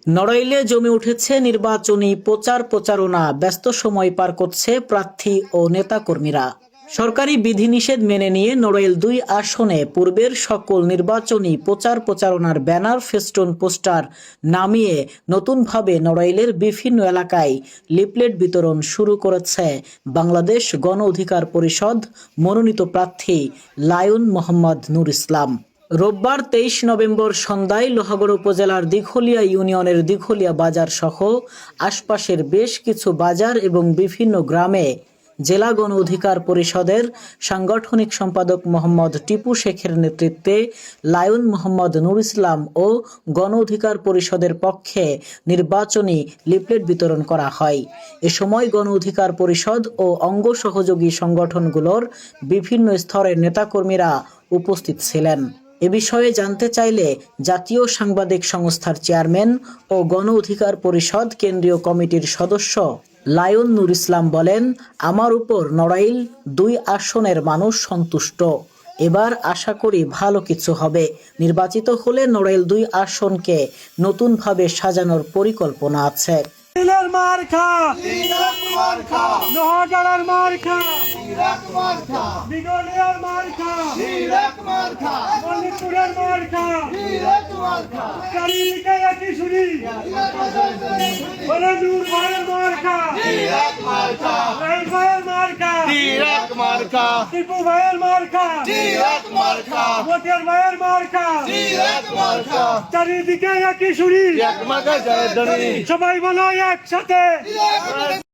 নড়াইলে জমে উঠেছে নির্বাচনী প্রচারণা। ব্যস্ত সময় পার করছে প্রার্থী ও নেতাকর্মীরা। সরকারি বিধিনিষেধ মেনে নিয়ে নড়াইল-২ আসনে পূর্বের সকল নির্বাচনী প্রচারণার ব্যানার, ফেস্টুন, পোস্টার নামিয়ে নতুনভাবে নড়াইলের বিভিন্ন এলাকায় লিফলেট বিতরণ শুরু করেছে বাংলাদেশ গণ অধিকার পরিষদ মনোনীত প্রার্থী লায়ন মোহাম্মদ নুর ইসলাম। রোববার ২৩ নভেম্বর সন্ধ্যায় লোহাগড়া উপজেলার দিঘলিয়া ইউনিয়নের দিঘলিয়া বাজার সহ আশপাশের বেশ কিছু বাজার এবং বিভিন্ন গ্রামে জেলা গণ অধিকার পরিষদের সাংগঠনিক সম্পাদক মোহাম্মদ টিপু শেখের নেতৃত্বে লায়ন মোহাম্মদ নুর ইসলাম ও গণ অধিকার পরিষদের পক্ষে নির্বাচনী লিফলেট বিতরণ করা হয়। এ সময় গণ অধিকার পরিষদ ও অঙ্গ সহযোগী সংগঠনগুলোর বিভিন্ন স্তরের নেতাকর্মীরা উপস্থিত ছিলেন। এ বিষয়ে জানতে চাইলে জাতীয় সাংবাদিক সংস্থার চেয়ারম্যান ও গণ অধিকার পরিষদ কেন্দ্রীয় কমিটির সদস্য লায়ন নুর ইসলাম বলেন, আমার উপর নড়াইল-২ আসনের মানুষ সন্তুষ্ট। এবার আশা করি ভালো কিছু হবে। নির্বাচিত হলে নড়াইল-২ আসনকে নতুনভাবে সাজানোর পরিকল্পনা আছে। চারিদিকে একই সুরি, সবাই বলো একসাথে।